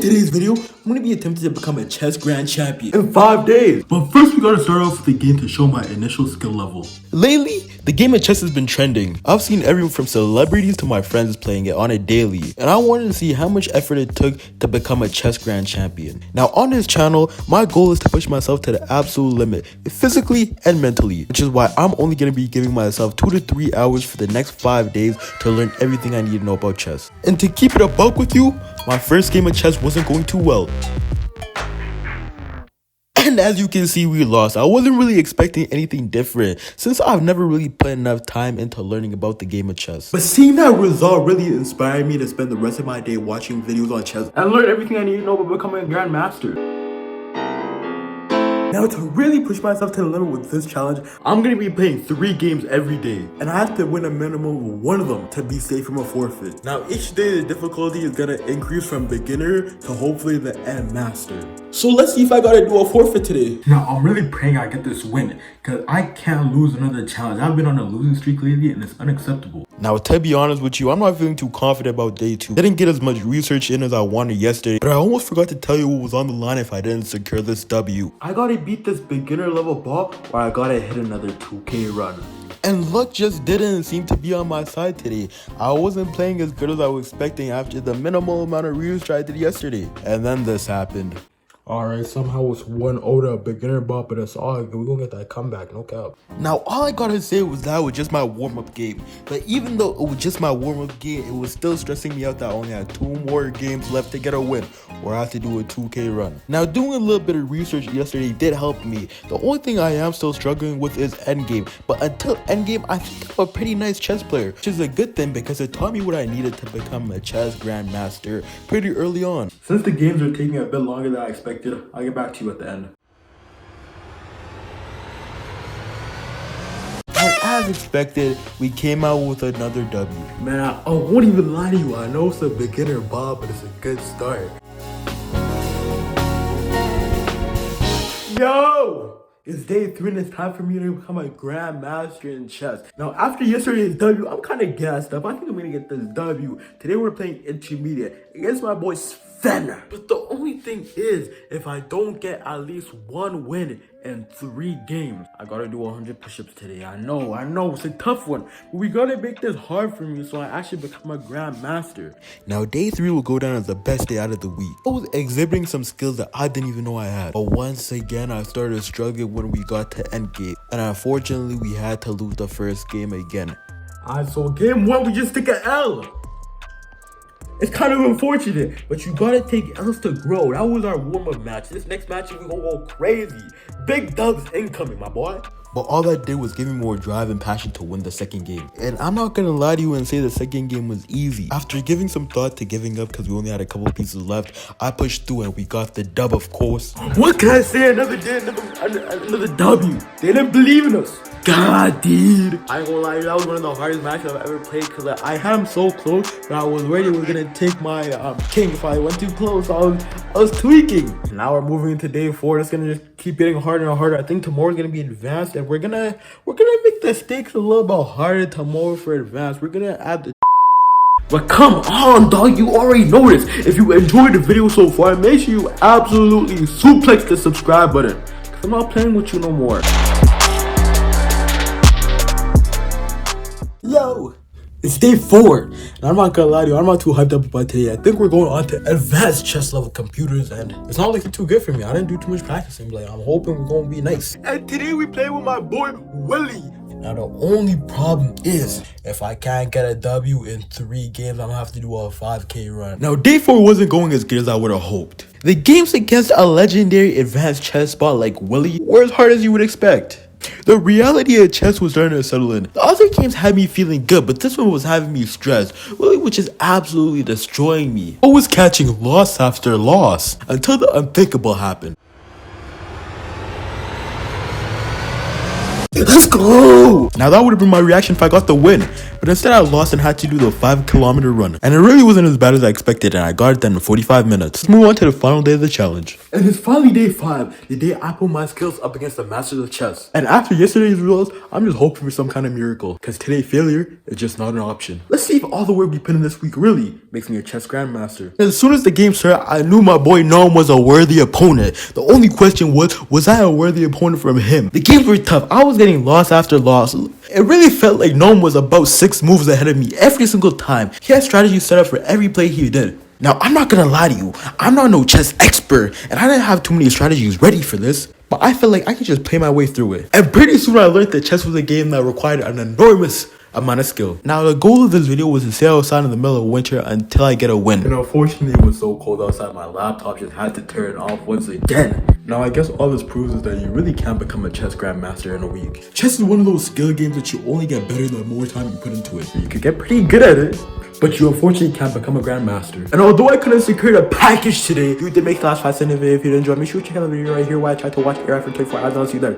today's video, I'm going to be attempting to become a chess grand champion in 5 days. But first, we got to start off with the game to show my initial skill level. Lately, the game of chess has been trending. I've seen everyone from celebrities to my friends playing it on it daily, and I wanted to see how much effort it took to become a chess grand champion. Now, on this channel, my goal is to push myself to the absolute limit, physically and mentally, which is why I'm only going to be giving myself 2 to 3 hours for the next 5 days to learn everything I need to know about chess. And to keep it a buck with you, my first game of chess wasn't going too well. And as you can see, we lost. I wasn't really expecting anything different since I've never really put enough time into learning about the game of chess. But seeing that result really inspired me to spend the rest of my day watching videos on chess and learn everything I need to know about becoming a grandmaster. Now, to really push myself to the limit with this challenge, I'm going to be playing 3 games every day. And I have to win a minimum of 1 of them to be safe from a forfeit. Now, each day the difficulty is going to increase from beginner to hopefully the end master. So let's see if I got to do a forfeit today. Now, I'm really praying I get this win, because I can't lose another challenge. I've been on a losing streak lately and it's unacceptable. Now, to be honest with you, I'm not feeling too confident about day 2. I didn't get as much research in as I wanted yesterday, but I almost forgot to tell you what was on the line if I didn't secure this W. I gotta beat this beginner level ball, or I gotta hit another 2K run. And luck just didn't seem to be on my side today. I wasn't playing as good as I was expecting after the minimal amount of research I did yesterday. And then this happened. Alright, somehow it's 1-0 to a beginner ball, but it's all good. We're gonna get that comeback, no cap. Now, all I gotta say was that was just my warm-up game. But even though it was just my warm-up game, it was still stressing me out that I only had 2 more games left to get a win, or I have to do a 2K run. Now, doing a little bit of research yesterday did help me. The only thing I am still struggling with is endgame. But until endgame, I think I'm a pretty nice chess player, which is a good thing because it taught me what I needed to become a chess grandmaster pretty early on. Since the games are taking a bit longer than I expected, I'll get back to you at the end. And as expected, we came out with another W. Man, I won't even lie to you. I know it's a beginner ball, but it's a good start. Yo! It's day 3 and it's time for me to become a grandmaster in chess. Now, after yesterday's W, I'm kind of gassed up. I think I'm going to get this W. Today we're playing intermediate against my boy Sven. But the only thing is, if I don't get at least 1 win in 3 games, I gotta do 100 push-ups today. I know, it's a tough one. But we gotta make this hard for me so I actually become a grandmaster. Now, day 3 will go down as the best day out of the week. I was exhibiting some skills that I didn't even know I had. But once again, I started struggling when we got to endgame. And unfortunately, we had to lose the first game again. Alright, so game 1, we just took an L. It's kind of unfortunate, but you gotta take L's to grow. That was our warm-up match. This next match, we gonna go crazy. Big dubs incoming, my boy. But all that did was give me more drive and passion to win the second game. And I'm not gonna lie to you and say the second game was easy. After giving some thought to giving up because we only had a couple pieces left, I pushed through and we got the dub, of course. What can I say? Another day, another W. They didn't believe in us. God, dude. I ain't gonna lie, that was one of the hardest matches I've ever played because I had him so close that I was worried he was gonna take my king if I went too close. I was tweaking. Now we're moving into day 4. It's gonna just keep getting harder and harder. I think tomorrow's gonna be advanced, and we're gonna make the stakes a little bit harder tomorrow for advanced. We're gonna add the. But come on, dog, you already know this. If you enjoyed the video so far, make sure you absolutely suplex the subscribe button, because I'm not playing with you no more. Yo, it's day 4, and I'm not gonna lie to you, I'm not too hyped up about today. I think we're going on to advanced chess level computers, and it's not looking too good for me. I didn't do too much practicing, but I'm hoping we're gonna be nice. And today we play with my boy Willie. Now the only problem is, if I can't get a W in 3 games, I'm gonna have to do a 5K run. Now day 4 wasn't going as good as I would have hoped. The games against a legendary advanced chess spot like Willie were as hard as you would expect. The reality of chess was starting to settle in. The other games had me feeling good, but this one was having me stressed, really, which is absolutely destroying me. I was catching loss after loss until the unthinkable happened. Let's go! Now that would have been my reaction if I got the win, but instead I lost and had to do the 5-kilometer run. And it really wasn't as bad as I expected, and I got it done in 45 minutes. Let's move on to the final day of the challenge. And it's finally day 5, the day I put my skills up against the masters of chess. And after yesterday's results, I'm just hoping for some kind of miracle, because today failure is just not an option. Let's see if all the work we put in this week really makes me a chess grandmaster. And as soon as the game started, I knew my boy Noam was a worthy opponent. The only question was I a worthy opponent from him? The games were tough. I was getting loss after loss. It really felt like Noam was about 6 moves ahead of me every single time. He had strategies set up for every play he did. Now, I'm not gonna lie to you, I'm not no chess expert, and I didn't have too many strategies ready for this, but I felt like I could just play my way through it. And pretty soon I learned that chess was a game that required an enormous amount of skill. Now, the goal of this video was to stay outside in the middle of winter until I get a win. And unfortunately, it was so cold outside, my laptop just had to turn off once again. Now, I guess all this proves is that you really can't become a chess grandmaster in a week. Chess is one of those skill games that you only get better the more time you put into it. You could get pretty good at it, but you unfortunately can't become a grandmaster. And although I couldn't secure a package today, you did make the last 5 cent video. If you did enjoy, make sure to check out the video right here where I tried to watch AI for 24 hours. I'll see you there.